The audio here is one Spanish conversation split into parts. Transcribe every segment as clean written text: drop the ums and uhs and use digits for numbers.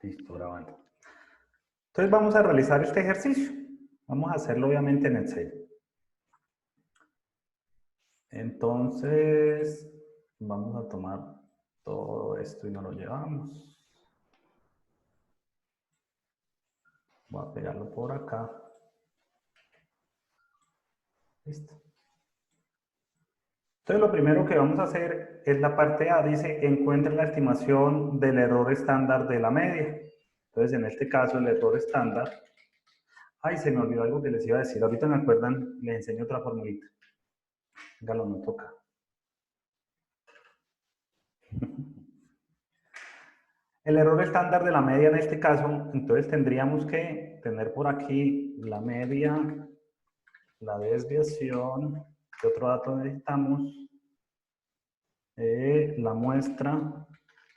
Listo, grabando. Entonces vamos a realizar este ejercicio. Vamos a hacerlo obviamente en Excel. Entonces, vamos a tomar todo esto y nos lo llevamos. Voy a pegarlo por acá. Listo. Entonces lo primero que vamos a hacer es la parte A, dice, encuentre la estimación del error estándar de la media. Entonces en este caso el error estándar, ay, se me olvidó algo que les iba a decir, ahorita me acuerdan, les enseño otra formulita. Venga, lo noto acá. El error estándar de la media en este caso, entonces tendríamos que tener por aquí la media, la desviación, ¿qué otro dato necesitamos? La muestra,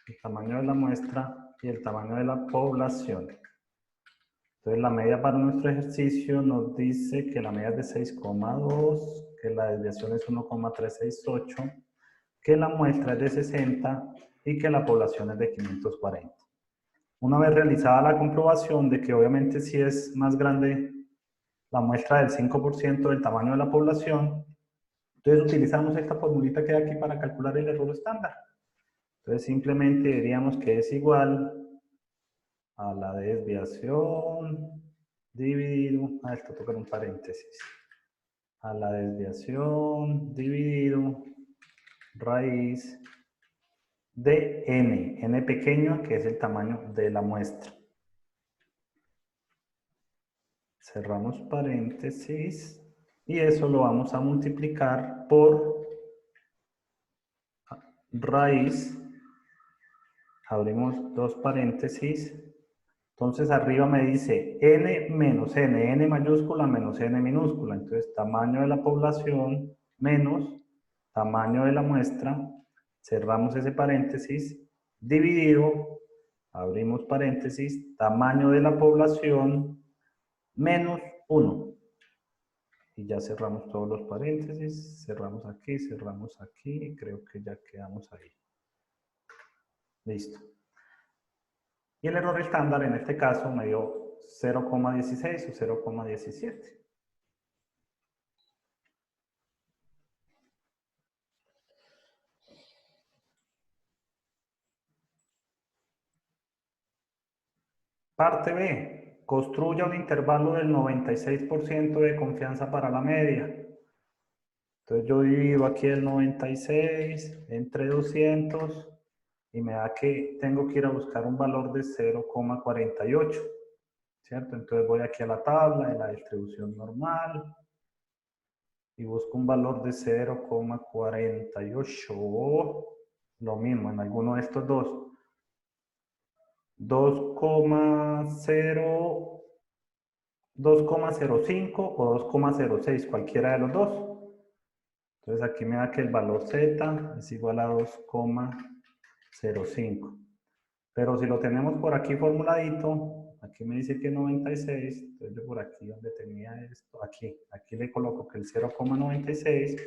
el tamaño de la muestra y el tamaño de la población. Entonces la media para nuestro ejercicio nos dice que la media es de 6,2, que la desviación es 1,368, que la muestra es de 60 y que la población es de 540. Una vez realizada la comprobación de que obviamente si es más grande la muestra del 5% del tamaño de la población, entonces utilizamos esta formulita que hay aquí para calcular el error estándar. Entonces simplemente diríamos que es igual a la desviación dividido, esto toca un paréntesis, a la desviación dividido raíz de n pequeño, que es el tamaño de la muestra. Cerramos paréntesis y eso lo vamos a multiplicar por raíz, abrimos dos paréntesis, entonces arriba me dice n menos n mayúscula menos n minúscula, entonces tamaño de la población menos tamaño de la muestra, cerramos ese paréntesis, dividido, abrimos paréntesis, tamaño de la población menos 1. Y ya cerramos todos los paréntesis, cerramos aquí y creo que ya quedamos ahí. Listo. Y el error estándar en este caso me dio 0,16 o 0,17. Parte B. Construya un intervalo del 96% de confianza para la media. Entonces yo divido aquí el 96 entre 200 y me da que tengo que ir a buscar un valor de 0,48. ¿Cierto? Entonces voy aquí a la tabla de la distribución normal y busco un valor de 0,48. Lo mismo en alguno de estos dos. 2,05 o 2,06, cualquiera de los dos. Entonces aquí me da que el valor Z es igual a 2,05. Pero si lo tenemos por aquí formuladito, aquí me dice que 96, entonces yo por aquí donde tenía esto, aquí le coloco que el 0,96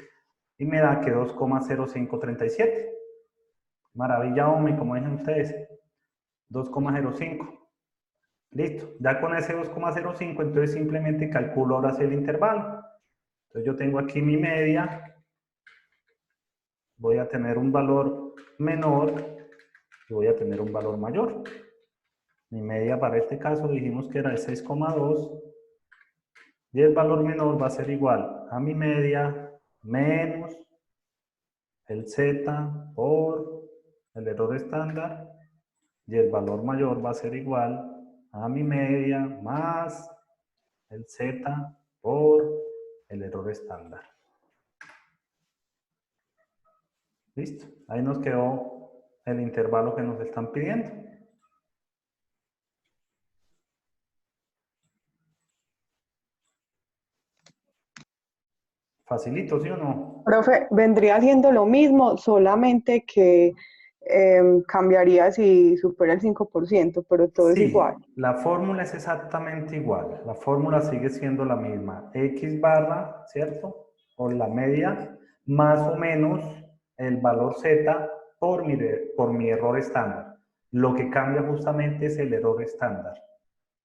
y me da que 2,0537. Maravilla, hombre, como dicen ustedes, 2,05. Listo, ya con ese 2,05, entonces simplemente calculo ahora sí el intervalo. Entonces yo tengo aquí mi media, voy a tener un valor menor y voy a tener un valor mayor. Mi media para este caso dijimos que era el 6,2 y el valor menor va a ser igual a mi media menos el Z por el error estándar y el valor mayor va a ser igual a mi media más el Z por el error estándar. Listo, ahí nos quedó el intervalo que nos están pidiendo. Facilito, ¿sí o no? Profe, vendría siendo lo mismo, solamente que cambiaría si supera el 5%, pero todo es igual. La fórmula es exactamente igual. La fórmula sigue siendo la misma. X barra, ¿cierto? O la media, más o menos el valor Z por mi error estándar. Lo que cambia justamente es el error estándar.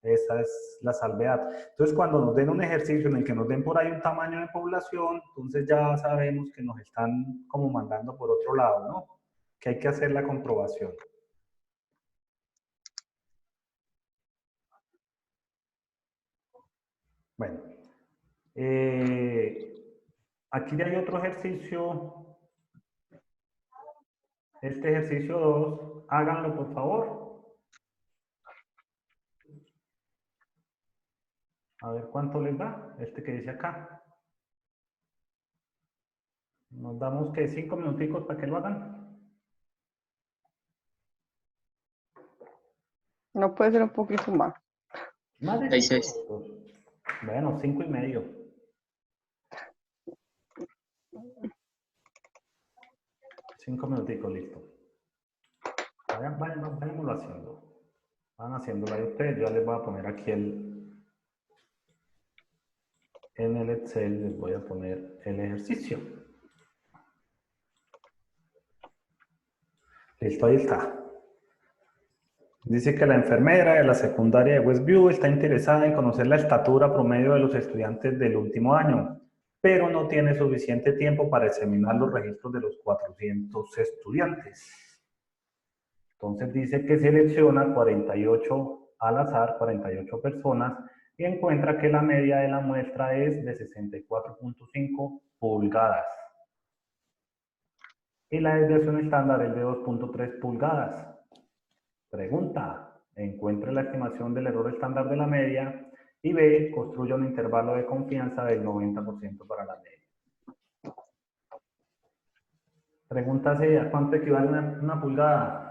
Esa es la salvedad. Entonces, cuando nos den un ejercicio en el que nos den por ahí un tamaño de población, entonces ya sabemos que nos están como mandando por otro lado, ¿no? Que hay que hacer la comprobación. Bueno, aquí ya hay otro ejercicio. Este ejercicio 2, háganlo por favor. A ver cuánto les da, este que dice acá. Nos damos que 5 minuticos para que lo hagan. No puede ser un poquito más. Más de 5 minutos. Bueno, 5 y medio. 5 minuticos, listo. Váyanlo haciendo. Van haciéndolo ahí ustedes. Yo les voy a poner aquí en el Excel, les voy a poner el ejercicio. Listo, ahí está. Dice que la enfermera de la secundaria de Westview está interesada en conocer la estatura promedio de los estudiantes del último año, pero no tiene suficiente tiempo para examinar los registros de los 400 estudiantes. Entonces dice que selecciona 48 al azar, 48 personas, y encuentra que la media de la muestra es de 64.5 pulgadas. Y la desviación estándar es de 2.3 pulgadas. Pregunta, encuentre la estimación del error estándar de la media y B, construya un intervalo de confianza del 90% para la media. Pregunta C, ¿a cuánto equivale una pulgada?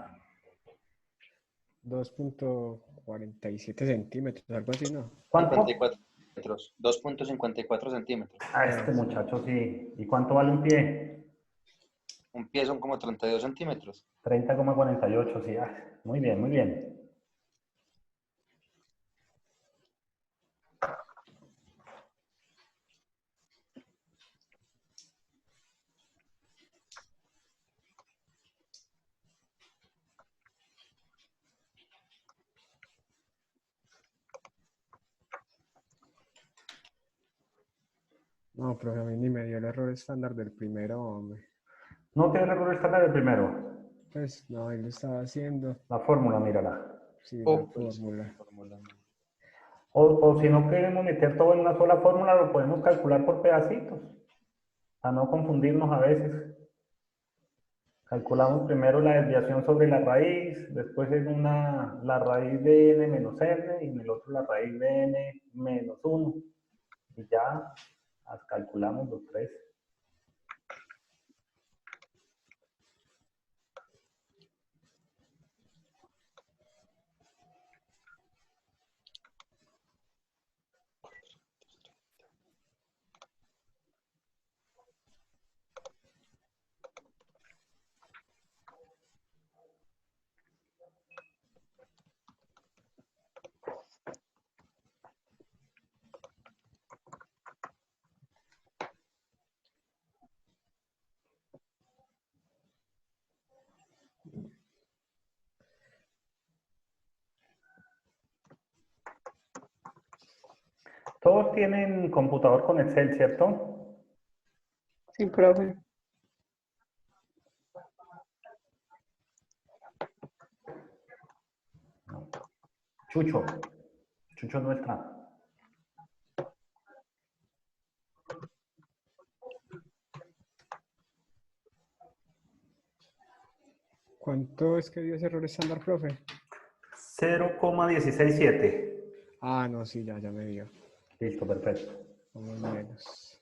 2.47 centímetros, algo así, ¿no? ¿Cuánto? 54 centímetros. 2.54 centímetros. Ah, este muchacho sí. ¿Y cuánto vale un pie? Un pie son como 32 centímetros. 30,48, sí. Ah, muy bien, muy bien. No, pero a mí ni me dio el error estándar del primero, hombre. ¿No tiene el error estándar del primero? Pues no, él lo estaba haciendo. La fórmula, mírala. Sí, la Pues, fórmula. O si no queremos meter todo en una sola fórmula, lo podemos calcular por pedacitos. A no confundirnos a veces. Calculamos primero la desviación sobre la raíz, después en la raíz de n menos n y en el otro la raíz de n menos 1. Y ya calculamos los tres. Todos tienen computador con Excel, ¿cierto? Sí, profe. Chucho. Chucho no está. ¿Cuánto es que dio ese error estándar, profe? 0,167. Ah, no, sí, ya me dio. Listo, perfecto. Vamos menos.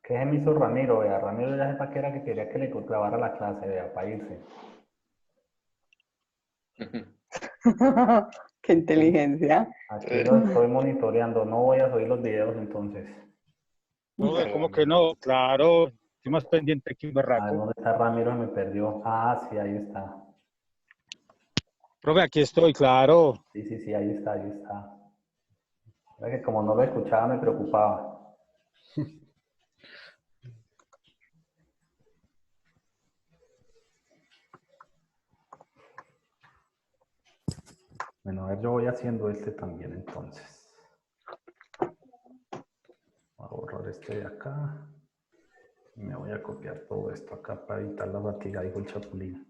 ¿Qué se me hizo Ramiro? Vea, Ramiro ya sepa que era que quería que le clavara la clase, vea, para irse. Qué inteligencia. Aquí lo estoy monitoreando, no voy a subir los videos entonces. No, ¿cómo que no? Claro, Estoy más pendiente que un A ver, berraco. ¿dónde está Ramiro? Me perdió. Ah, sí, ahí está. Profe, aquí estoy, claro. Sí, sí, sí, ahí está, ahí está. Era que como no lo escuchaba me preocupaba. Bueno, a ver, yo voy haciendo este también entonces. Voy a borrar este de acá. Y me voy a copiar todo esto acá para evitar la fatiga, dijo el Chapulín.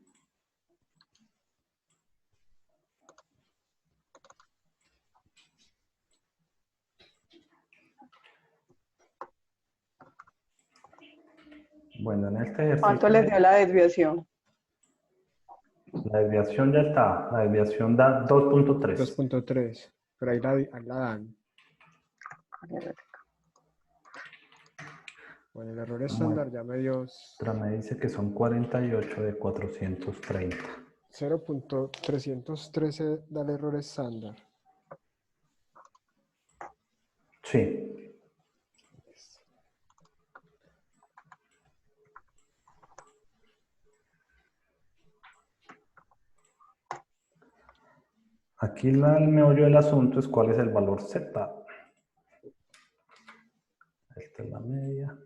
Bueno, en este ejercicio ¿Cuánto les dio la desviación? la desviación ya está. La desviación da 2.3. 2.3. Pero ahí la dan. Bueno, el error estándar ya me dio Otra me dice que son 48 de 430. 0.313 da el error estándar. Sí. Aquí el meollo del asunto es cuál es el valor Z. Esta es la media.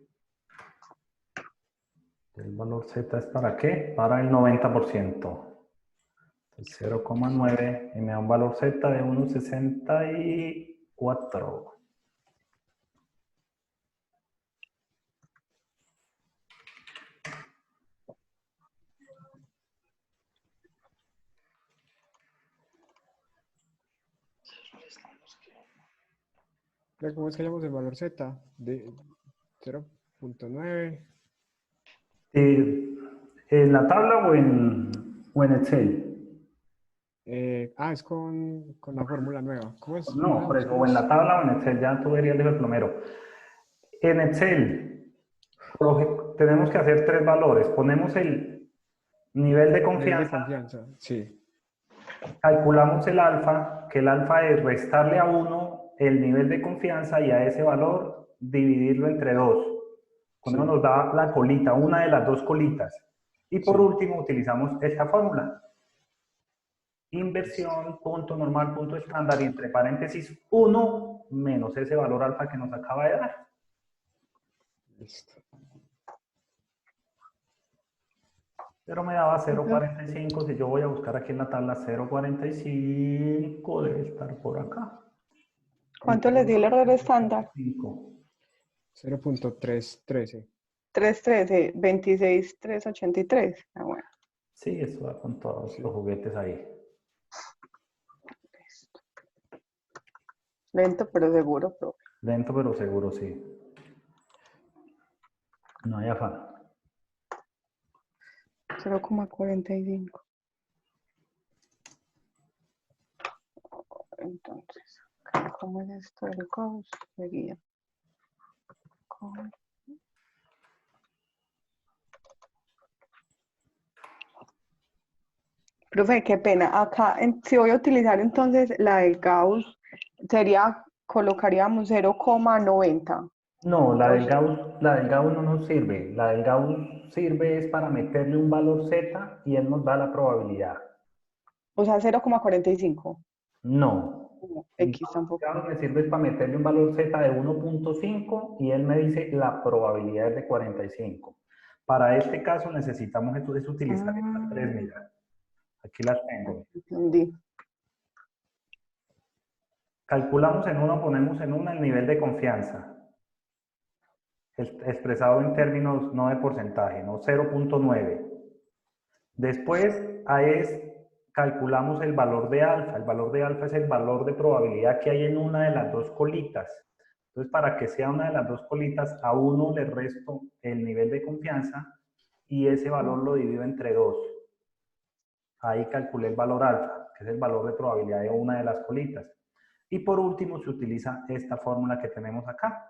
El valor Z es ¿para qué? Para el 90%. 0,9 y me da un valor Z de 1,64. ¿Cómo es que hallamos el valor Z? De 0.9. ¿En la tabla o en Excel? Es con la fórmula nueva. ¿Cómo es? No, por eso, o en la tabla o en Excel, ya tú verías el plomero. En Excel tenemos que hacer tres valores. Ponemos el nivel de Nivel de confianza, confianza, sí. calculamos el alfa, que el alfa es restarle a 1 el nivel de confianza y a ese valor dividirlo entre 2. Con eso Sí. nos da la colita, una de las dos colitas. Y por Sí. último utilizamos esta fórmula. Inversión, punto normal, punto estándar y entre paréntesis 1 menos ese valor alfa que nos acaba de dar. Listo. Pero me daba 0.45, si yo voy a buscar aquí en la tabla 0.45, debe estar por acá. ¿Cuánto les dio el error estándar? 0.313. 313, 26,383. Ah, bueno. Sí, eso va con todos Sí. los juguetes ahí. Lento pero seguro, profe. Lento pero seguro, sí. No hay afán. 0,45. Entonces, ¿cómo es esto del costo? Seguía. Profe, qué pena. Acá, si voy a utilizar entonces la del Gauss, colocaríamos 0,90. No, la del Gauss no nos sirve. La del Gauss sirve es para meterle un valor Z y él nos da la probabilidad. O sea, 0,45. No. X tampoco. Gauss me sirve para meterle un valor Z de 1.5 y él me dice la probabilidad es de 45. Para este caso necesitamos utilizar estas tres, mira. Aquí las tengo. Entendí. Calculamos en una, ponemos en una el nivel de confianza. Expresado en términos no de porcentaje, ¿no? 0.9. Después, calculamos el valor de alfa. El valor de alfa es el valor de probabilidad que hay en una de las dos colitas. Entonces, para que sea una de las dos colitas, a uno le resto el nivel de confianza y ese valor lo divido entre 2. Ahí calculé el valor alfa, que es el valor de probabilidad de una de las colitas. Y por último, se utiliza esta fórmula que tenemos acá.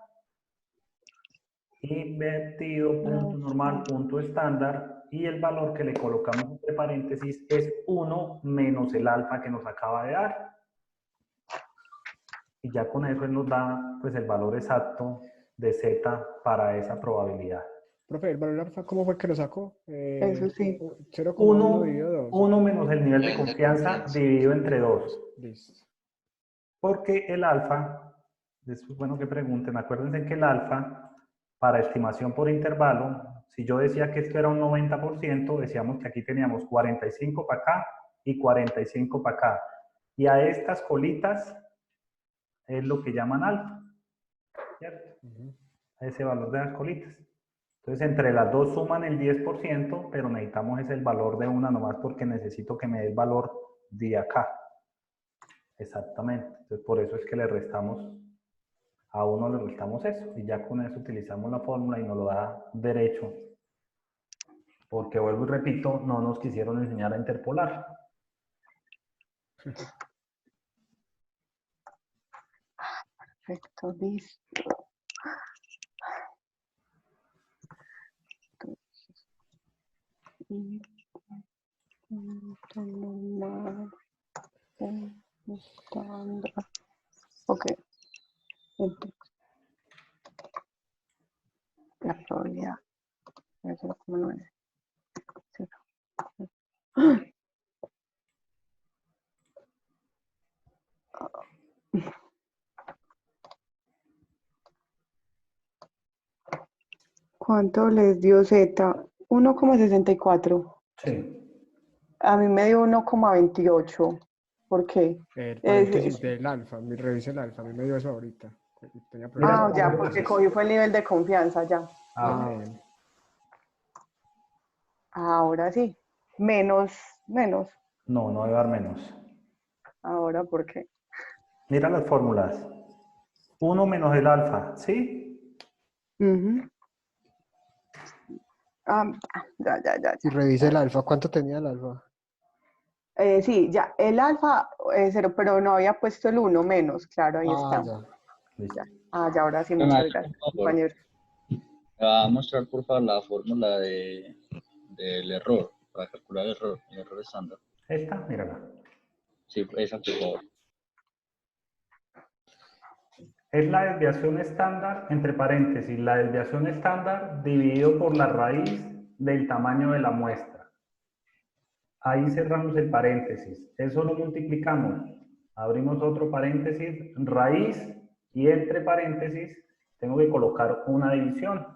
Invertido, punto normal, punto estándar, y el valor que le colocamos entre paréntesis es 1 menos el alfa que nos acaba de dar. Y ya con eso él nos da pues el valor exacto de Z para esa probabilidad. Profe, ¿el valor alfa cómo fue que lo sacó? Eso sí. 0,1 dividido 2. 1 menos el nivel de Nivel de confianza confianza. dividido entre 2. Listo. Porque el alfa, es bueno que pregunten, acuérdense que el alfa, para estimación por intervalo, si yo decía que esto era un 90%, decíamos que aquí teníamos 45 para acá y 45 para acá. Y a estas colitas es lo que llaman alfa, ¿cierto? A ese valor de las colitas. Entonces, entre las dos suman el 10%, pero necesitamos es el valor de una nomás porque necesito que me dé el valor de acá. Exactamente. Entonces, por eso es que le restamos, a uno le restamos eso. Y ya con eso utilizamos la fórmula y nos lo da derecho. Porque, vuelvo y repito, no nos quisieron enseñar a interpolar. Perfecto, listo. Punto normal, punto estándar. Ok. Entonces, la probabilidad es 0,9. ¿Cuánto les dio Z? 1,64. Sí. A mí me dio 1,28. ¿Por qué? El Es- paréntesis es- del alfa, revise el alfa, a mí me dio eso ahorita. Tenía Mira, problemas. ya, porque cogí fue el nivel de confianza, ya. Ah, ok. bueno. Ahora sí. Menos. No, no debe dar menos. Ahora, ¿por qué? Mira las fórmulas. 1 menos el alfa, ¿sí? Ujú. Ya. Y revise el alfa, ¿cuánto tenía el alfa? Sí, ya. El alfa, 0, pero no había puesto el 1 menos. Claro, ahí está. Ya. Listo. Ya. Ya, ahora sí, Me muchas hace un gracias, favor. compañero. Me va a mostrar, por favor, la fórmula del error, para calcular el error estándar. Esta, mírala. Sí, esa, por favor. Es la desviación estándar, entre paréntesis, la desviación estándar dividido por la raíz del tamaño de la muestra. Ahí cerramos el paréntesis. Eso lo multiplicamos. Abrimos otro paréntesis, raíz, y entre paréntesis tengo que colocar una división.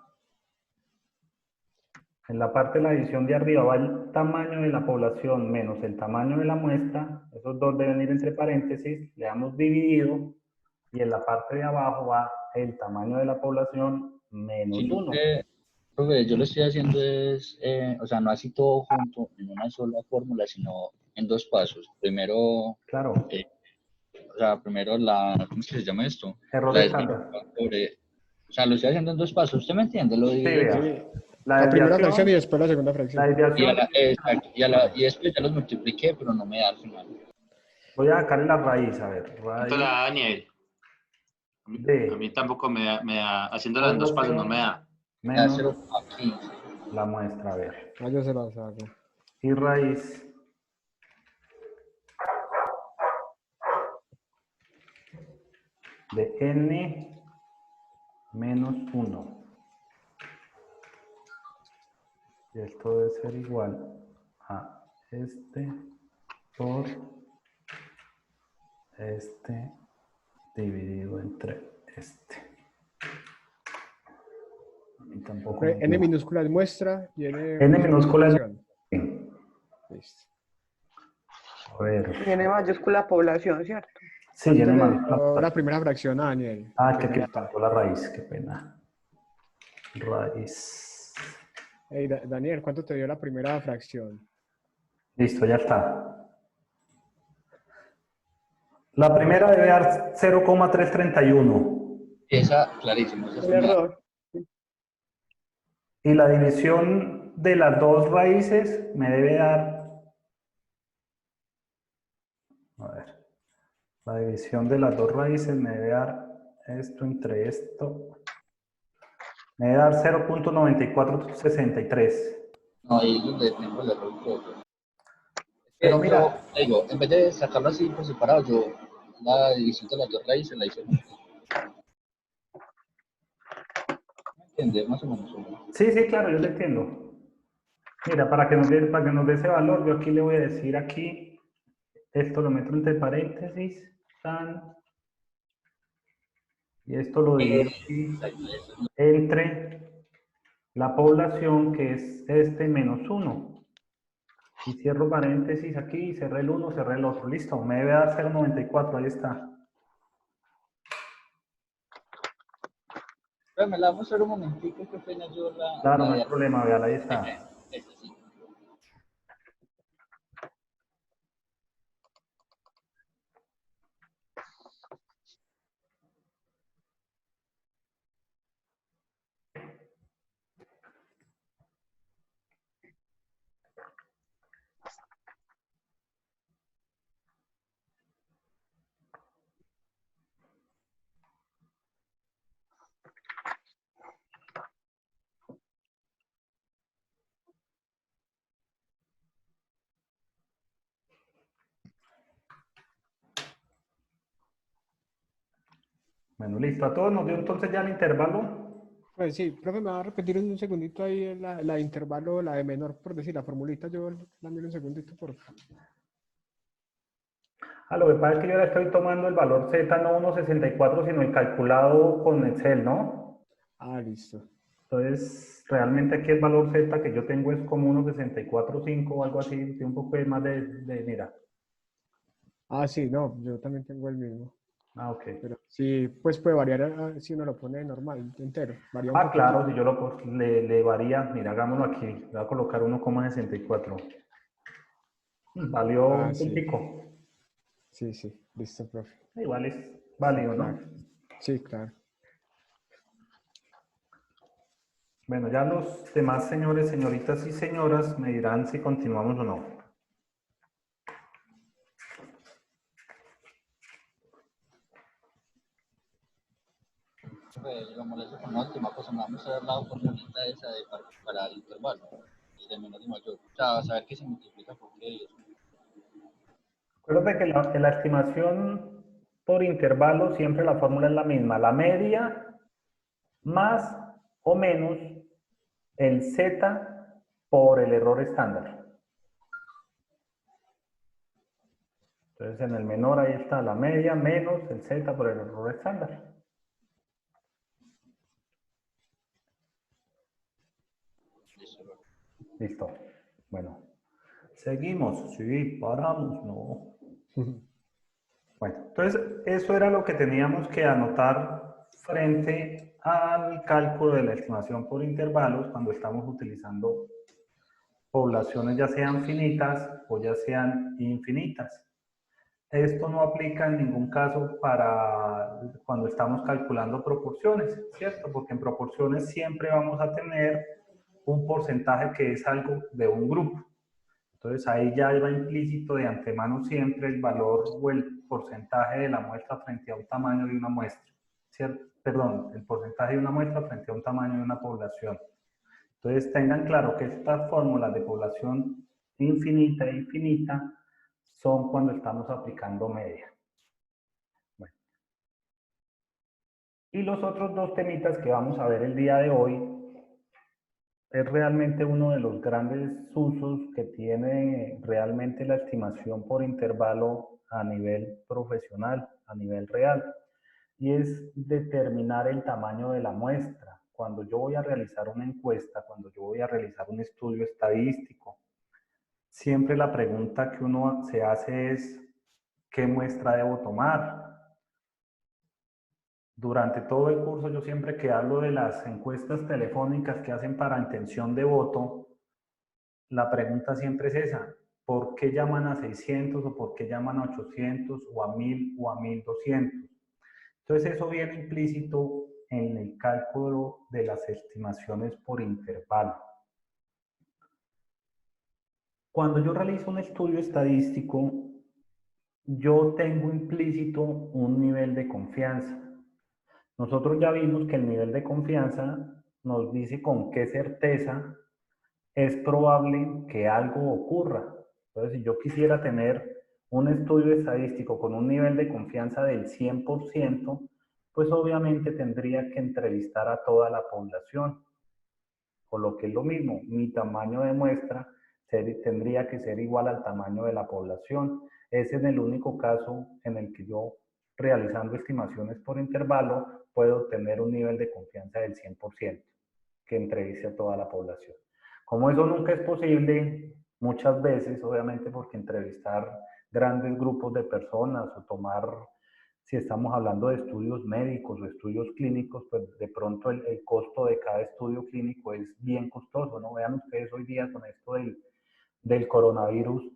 En la parte de la división de arriba va el tamaño de la población menos el tamaño de la muestra. Esos dos deben ir entre paréntesis. Le damos dividido. Y en la parte de abajo va el tamaño de la población menos Sino 1. que, profe, yo lo estoy haciendo es, o sea, no así todo junto en una sola fórmula, sino en dos pasos. Primero, Claro, o sea, primero ¿cómo es que se llama esto? error La estándar. desviación o sea, lo estoy haciendo en dos pasos. ¿Usted me entiende? Lo Sí, divido vea. Sí. La La primera fracción y desviación, después la segunda la fracción. desviación, exacto, y después ya los multipliqué, pero no me da al final. voy a sacarle la raíz, a ver, ¿Cuánto raíz la da Daniel? A mí de tampoco me da, haciéndola en dos pasos no me da. Me da menos 0,15. la muestra, a ver. Yo se las hago. Y raíz de n menos 1. Y esto debe ser igual a este por este dividido entre este. Y tampoco me N minúscula es muestra y N N minúscula es fracción. Listo. a ver. Tiene mayúscula población, ¿cierto? Sí, tiene Le más. dio la primera fracción a Daniel. Ah, que aquí me falta. faltó la raíz, qué pena. Raíz. Hey, Daniel, ¿cuánto te dio la primera fracción? Listo, ya está. La primera debe dar 0,331. Esa, clarísimo, esa El sí me da. error. Y la división de las dos raíces me debe dar. A ver. La división de las dos raíces me debe dar esto entre esto. Me debe dar 0,9463. No, ahí es donde tengo el error un poco. Pero Yo mira, digo, en vez de sacarlo así por separado, yo la división de las dos raíces la hice juntas. ¿Entiendes? Más o menos. Sí, sí, claro, yo lo entiendo. Mira, para que nos dé ese valor, yo aquí le voy a decir aquí, esto lo meto entre paréntesis, tan, y esto lo divido aquí entre la población, que es este menos 1. Y cierro paréntesis aquí, cerré el 1, cerré el otro. Listo, me debe dar 0,94, ahí está. Pero me la vamos a hacer un momentico, qué pena yo la... Claro, no hay problema, véala, ahí está. Esa sí. Bueno, listo, a todos nos dio entonces ya el intervalo. Pues sí, profe, me va a repetir en un segundito ahí la de intervalo, la de menor, por decir, la formulita, yo la miro un segundito, por favor. Lo que pasa es que yo ahora estoy tomando el valor Z, no 1,64, sino el calculado con Excel, ¿no? Ah, listo. Entonces, realmente aquí el valor Z que yo tengo es como 1,64,5 o algo así, tiene un poco más mira. Ah, sí, no, yo también tengo el mismo. Ok. Pero sí, pues puede variar si uno lo pone normal, entero. Varía un poquito. Claro, si yo le varía, mira, hagámoslo aquí. Le voy a colocar 1,64. Valió un Sí. puntico. Sí, sí, listo, profe. Igual es válido, Sí, ¿no? claro. Sí, claro. Bueno, ya los demás señores, señoritas y señoras me dirán si continuamos o no. Pues lo molesto con la última cosa, me vamos a dar la formulita esa de para el intervalo, y de menor y mayor. O sea, saber qué se multiplica por qué y eso. Acuérdate que en la estimación por intervalo siempre la fórmula es la misma. La media más o menos el Z por el error estándar. Entonces en el menor ahí está la media menos el Z por el error estándar. Listo. Bueno. Seguimos. Sí, paramos. No. Bueno, entonces eso era lo que teníamos que anotar frente al cálculo de la estimación por intervalos cuando estamos utilizando poblaciones ya sean finitas o ya sean infinitas. Esto no aplica en ningún caso para cuando estamos calculando proporciones, ¿cierto? Porque en proporciones siempre vamos a tener un porcentaje que es algo de un grupo. Entonces ahí ya va implícito de antemano siempre el valor o el porcentaje de la muestra frente a un tamaño de una muestra, ¿cierto? Perdón, el porcentaje de una muestra frente a un tamaño de una población. Entonces tengan claro que estas fórmulas de población infinita e infinita son cuando estamos aplicando media. Bueno. Y los otros dos temitas que vamos a ver el día de hoy es realmente uno de los grandes usos que tiene realmente la estimación por intervalo a nivel profesional, a nivel real, y es determinar el tamaño de la muestra. Cuando yo voy a realizar una encuesta, cuando yo voy a realizar un estudio estadístico, siempre la pregunta que uno se hace es, ¿qué muestra debo tomar? Durante todo el curso yo siempre que hablo de las encuestas telefónicas que hacen para intención de voto, la pregunta siempre es esa, ¿por qué llaman a 600 o por qué llaman a 800 o a 1000 o a 1200? Entonces eso viene implícito en el cálculo de las estimaciones por intervalo. Cuando yo realizo un estudio estadístico, yo tengo implícito un nivel de confianza. Nosotros ya vimos que el nivel de confianza nos dice con qué certeza es probable que algo ocurra. Entonces, si yo quisiera tener un estudio estadístico con un nivel de confianza del 100%, pues obviamente tendría que entrevistar a toda la población. Por lo que es lo mismo, mi tamaño de muestra tendría que ser igual al tamaño de la población. Ese es el único caso en el que yo, realizando estimaciones por intervalo, puedo obtener un nivel de confianza del 100%, que entreviste a toda la población. Como eso nunca es posible, muchas veces, obviamente, porque entrevistar grandes grupos de personas o tomar, si estamos hablando de estudios médicos o estudios clínicos, pues de pronto el costo de cada estudio clínico es bien costoso, ¿no? Vean ustedes hoy día con esto del coronavirus,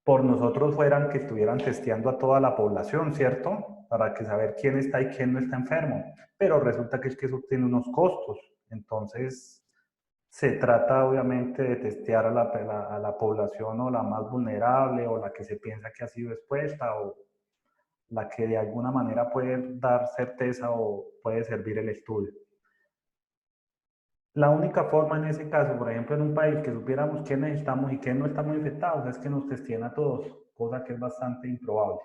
por nosotros fueran que estuvieran testeando a toda la población, ¿cierto? Para que saber quién está y quién no está enfermo. Pero resulta que es que eso tiene unos costos. Entonces, se trata obviamente de testear a la población o la más vulnerable o la que se piensa que ha sido expuesta o la que de alguna manera puede dar certeza o puede servir el estudio. La única forma en ese caso, por ejemplo, en un país que supiéramos quiénes estamos y quiénes no estamos infectados, es que nos testeen a todos, cosa que es bastante improbable.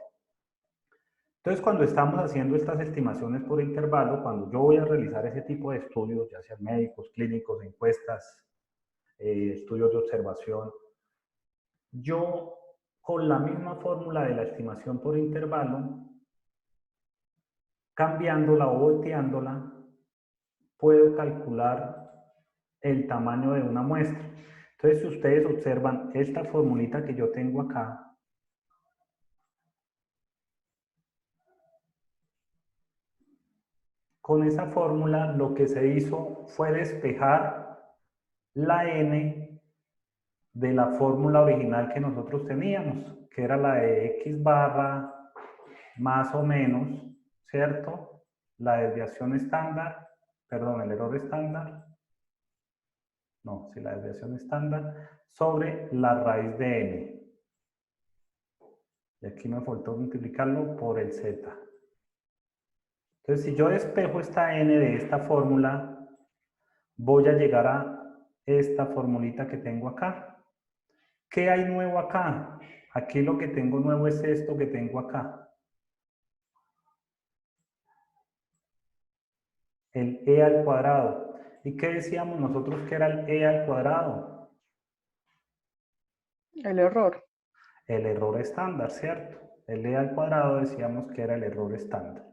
Entonces, cuando estamos haciendo estas estimaciones por intervalo, cuando yo voy a realizar ese tipo de estudios, ya sean médicos, clínicos, encuestas, estudios de observación, yo con la misma fórmula de la estimación por intervalo, cambiándola o volteándola, puedo calcular el tamaño de una muestra. Entonces, si ustedes observan esta formulita que yo tengo acá, con esa fórmula lo que se hizo fue despejar la n de la fórmula original que nosotros teníamos, que era la de x barra más o menos, ¿cierto? La desviación estándar, perdón, el error estándar, no, sí, la desviación estándar, sobre la raíz de n. Y aquí me faltó multiplicarlo por el z. Entonces, si yo despejo esta n de esta fórmula, voy a llegar a esta formulita que tengo acá. ¿Qué hay nuevo acá? Aquí lo que tengo nuevo es esto que tengo acá. El e al cuadrado. ¿Y qué decíamos nosotros que era el e al cuadrado? El error. El error estándar, ¿cierto? El e al cuadrado decíamos que era el error estándar.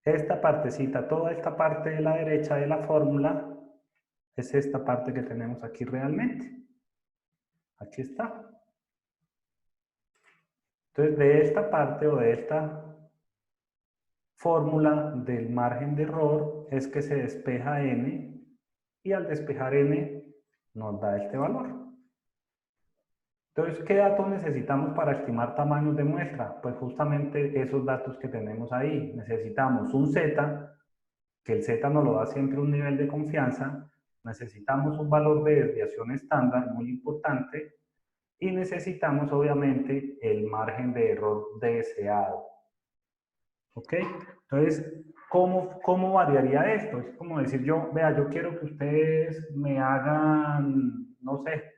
Esta partecita, toda esta parte de la derecha de la fórmula, es esta parte que tenemos aquí realmente. Aquí está. Entonces, de esta parte o de esta fórmula del margen de error es que se despeja n y al despejar n nos da este valor. Entonces, ¿qué datos necesitamos para estimar tamaños de muestra? Pues justamente esos datos que tenemos ahí. Necesitamos un z, que el z nos lo da siempre un nivel de confianza. Necesitamos un valor de desviación estándar muy importante. Y necesitamos, obviamente, el margen de error deseado. ¿Ok? Entonces, ¿cómo variaría esto? Es como decir yo, vea, yo quiero que ustedes me hagan, no sé,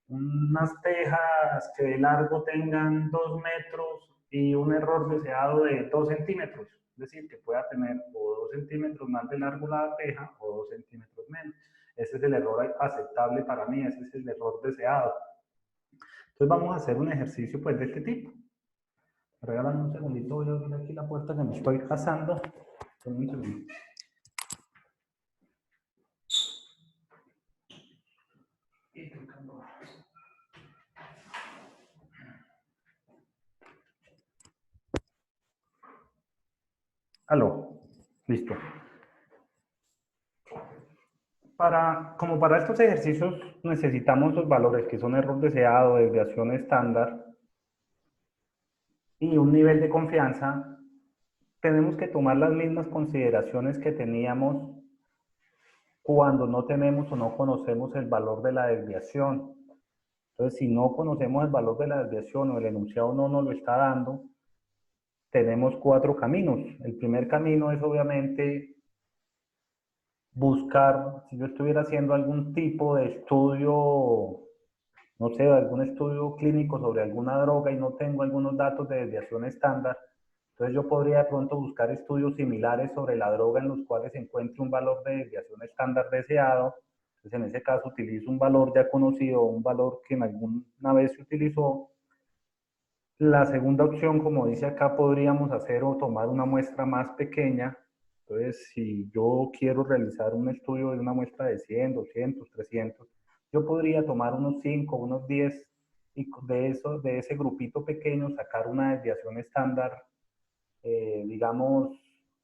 unas tejas que de largo tengan 2 metros y un error deseado de 2 centímetros. Es decir, que pueda tener o 2 centímetros más de largo la teja o 2 centímetros menos. Ese es el error aceptable para mí, ese es el error deseado. Entonces vamos a hacer un ejercicio pues de este tipo. Regálame un segundito, voy a abrir aquí la puerta que me estoy pasando. Un segundito. Aló, listo. Como para estos ejercicios necesitamos los valores que son error deseado, desviación estándar y un nivel de confianza. Tenemos que tomar las mismas consideraciones que teníamos cuando no tenemos o no conocemos el valor de la desviación. Entonces, si no conocemos el valor de la desviación o el enunciado no nos lo está dando, tenemos 4 caminos. El primer camino es obviamente buscar, si yo estuviera haciendo algún tipo de estudio, no sé, algún estudio clínico sobre alguna droga y no tengo algunos datos de desviación estándar, Entonces yo podría de pronto buscar estudios similares sobre la droga en los cuales se encuentre un valor de desviación estándar deseado. Entonces en ese caso utilizo un valor ya conocido, un valor que en alguna vez se utilizó. La segunda opción, como dice acá, podríamos hacer o tomar una muestra más pequeña. Entonces, si yo quiero realizar un estudio de una muestra de 100, 200, 300, yo podría tomar unos 5, unos 10 y de ese grupito pequeño sacar una desviación estándar, digamos,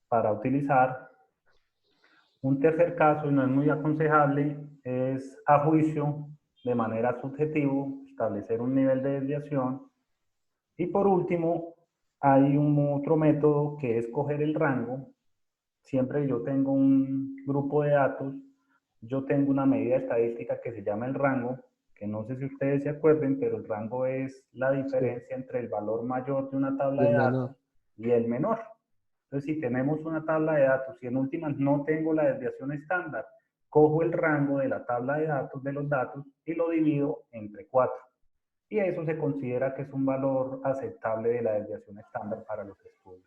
para utilizar. Un tercer caso, y no es muy aconsejable, es a juicio, de manera subjetiva, establecer un nivel de desviación. Y por último, hay un otro método que es coger el rango. Siempre que yo tengo un grupo de datos, yo tengo una medida estadística que se llama el rango, que no sé si ustedes se acuerden, pero el rango es la diferencia entre el valor mayor de una tabla Y de el datos menor. y el menor. Entonces, si tenemos una tabla de datos y en últimas no tengo la desviación estándar, cojo el rango de la tabla de datos, de los datos, y lo divido entre 4. Y eso se considera que es un valor aceptable de la desviación estándar para los estudios.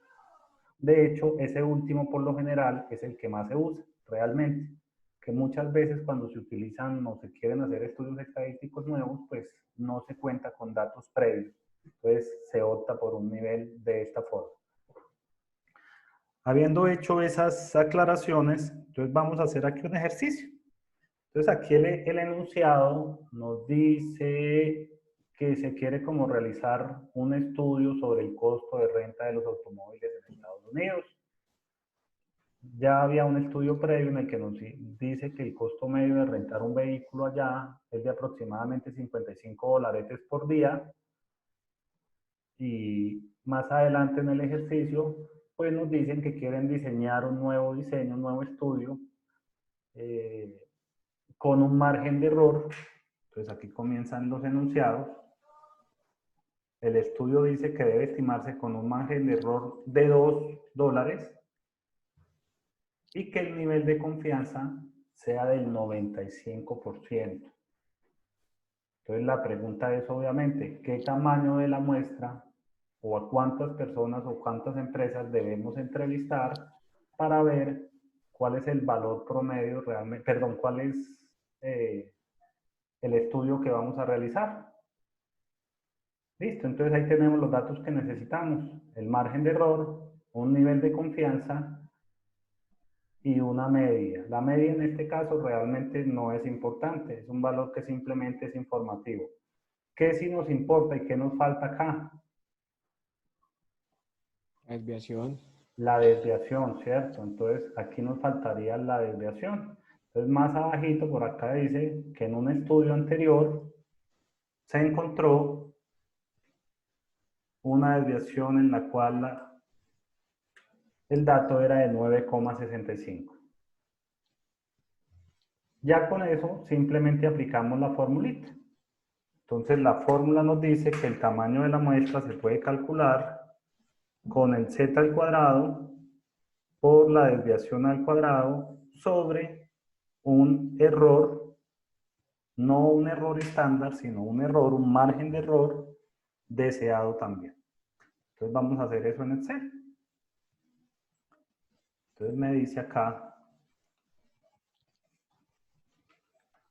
De hecho, ese último por lo general es el que más se usa realmente, que muchas veces cuando se utilizan o se quieren hacer estudios estadísticos nuevos, pues no se cuenta con datos previos. Entonces se opta por un nivel de esta forma. Habiendo hecho esas aclaraciones, entonces vamos a hacer aquí un ejercicio. Entonces aquí el enunciado nos dice que se quiere como realizar un estudio sobre el costo de renta de los automóviles en Estados Unidos. Ya había un estudio previo en el que nos dice que el costo medio de rentar un vehículo allá es de aproximadamente $55 por día. Y más adelante en el ejercicio, pues nos dicen que quieren diseñar un nuevo diseño, un nuevo estudio, con un margen de error. Entonces aquí comienzan los enunciados. El estudio dice que debe estimarse con un margen de error de $2 y que el nivel de confianza sea del 95%. Entonces la pregunta es obviamente, ¿qué tamaño de la muestra o a cuántas personas o cuántas empresas debemos entrevistar para ver cuál es el valor promedio realmente, perdón, cuál es el estudio que vamos a realizar? Listo, entonces ahí tenemos los datos que necesitamos, el margen de error, un nivel de confianza y una media. La media en este caso realmente no es importante, es un valor que simplemente es informativo. ¿Qué sí nos importa y qué nos falta acá? La desviación. La desviación, ¿cierto? Entonces aquí nos faltaría la desviación. Entonces más abajito por acá dice que en un estudio anterior se encontró una desviación en la cual el dato era de 9,65. Ya con eso simplemente aplicamos la formulita. Entonces la fórmula nos dice que el tamaño de la muestra se puede calcular con el z al cuadrado por la desviación al cuadrado sobre un error, no un error estándar, sino un error, un margen de error deseado también. Entonces vamos a hacer eso en Excel. Entonces me dice acá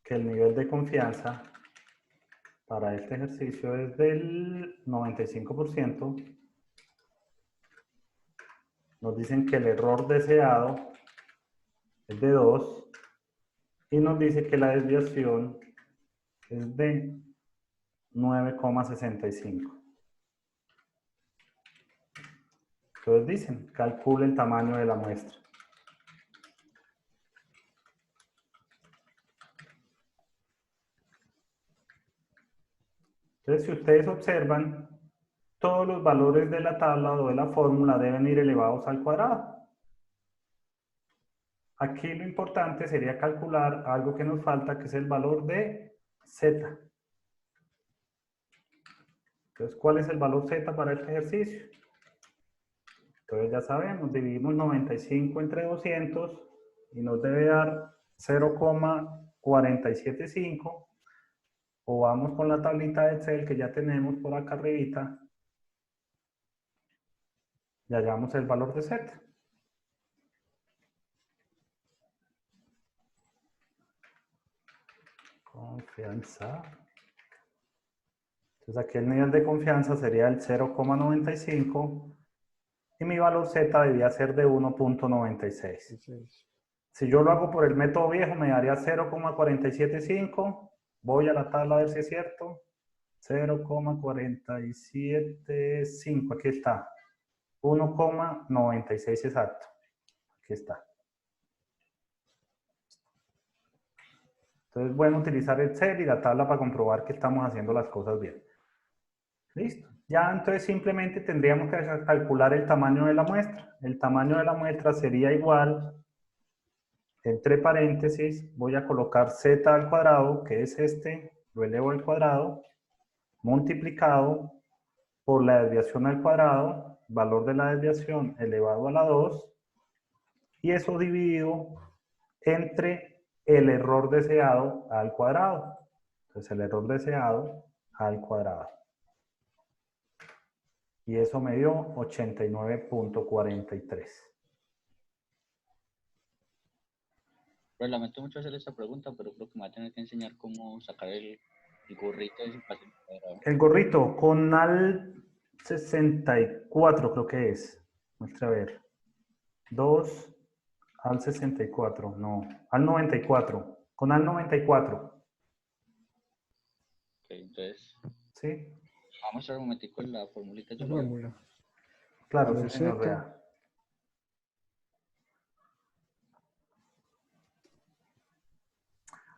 que el nivel de confianza para este ejercicio es del 95%. Nos dicen que el error deseado es de 2 y nos dice que la desviación es de 9,65. Entonces dicen, calcule el tamaño de la muestra. Entonces, si ustedes observan, todos los valores de la tabla o de la fórmula deben ir elevados al cuadrado. Aquí lo importante sería calcular algo que nos falta, que es el valor de Z. Entonces, ¿cuál es el valor Z para este ejercicio? Entonces ya sabemos, dividimos 95 entre 200 y nos debe dar 0,475. O vamos con la tablita de Excel que ya tenemos por acá arribita. y hallamos el valor de Z. Confianza. Entonces aquí el nivel de confianza sería el 0,95 y mi valor Z debía ser de 1,96. Entonces, Si yo lo hago por el método viejo me daría 0,475. Voy a la tabla a ver si es cierto. 0,475, aquí está. 1,96 exacto. Aquí está. Entonces, bueno, utilizar Excel y la tabla para comprobar que estamos haciendo las cosas bien. Listo. Ya entonces simplemente tendríamos que calcular el tamaño de la muestra. El tamaño de la muestra sería igual, entre paréntesis, voy a colocar z al cuadrado, que es este, lo elevo al cuadrado, multiplicado por la desviación al cuadrado, valor de la desviación elevado a la 2, y eso dividido entre el error deseado al cuadrado. Entonces el error deseado al cuadrado. Y eso me dio 89.43. Pero lamento mucho hacer esta pregunta, pero creo que me va a tener que enseñar cómo sacar el gorrito ese para hacer el cuadrado. El gorrito con al 64 creo que es. Muestre a ver. 2 al 64, no. Al 94. Con al 94. Ok, entonces, ¿Sí? vamos a mostrar un momentico en la formulita. la Yo lo veo. fórmula. Claro, Valor sí, señor Z. Rea.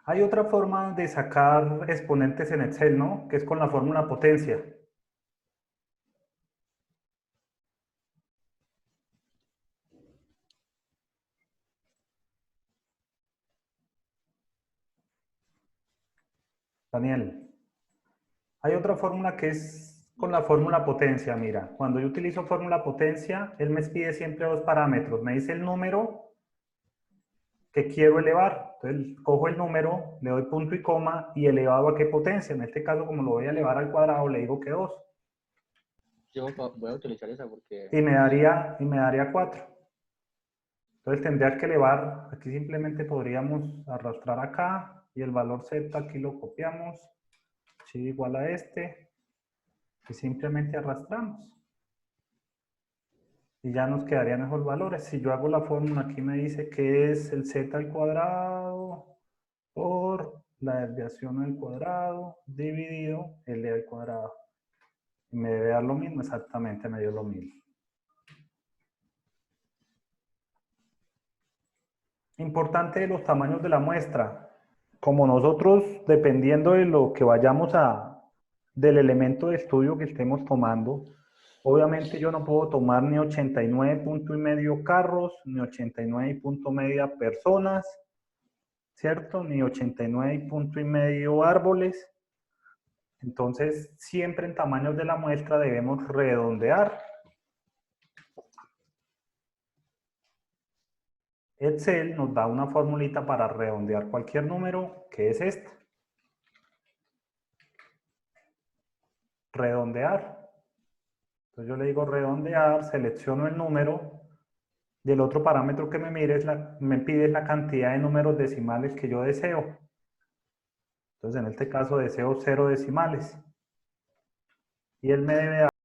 Hay otra forma de sacar exponentes en Excel, ¿no? Que es con la fórmula potencia. Daniel. Hay otra fórmula que es con la fórmula potencia. Mira, cuando yo utilizo fórmula potencia, él me pide siempre dos parámetros. Me dice el número que quiero elevar. Entonces, cojo el número, le doy punto y coma y elevado a qué potencia. En este caso, como lo voy a elevar al cuadrado, le digo que 2. Yo voy a utilizar esa porque... Y me daría 4. Entonces, tendría que elevar. Aquí simplemente podríamos arrastrar acá y el valor Z aquí lo copiamos. Sí, igual a este. Y simplemente arrastramos. Y ya nos quedarían esos valores. Si yo hago la fórmula, aquí me dice que es el Z al cuadrado por la desviación al cuadrado dividido L al cuadrado. Y me debe dar lo mismo, exactamente me dio lo mismo. Importante de los tamaños de la muestra. Como nosotros, dependiendo de lo que vayamos del elemento de estudio que estemos tomando, obviamente yo no puedo tomar ni 89 punto y medio carros, ni 89 punto media personas, ¿cierto? Ni 89 punto y medio árboles. Entonces, siempre en tamaños de la muestra debemos redondear. Excel nos da una formulita para redondear cualquier número, que es esta. Redondear. Entonces yo le digo redondear, selecciono el número y el otro parámetro que me pide es la cantidad de números decimales que yo deseo. Entonces en este caso deseo 0 decimales. Y él me debe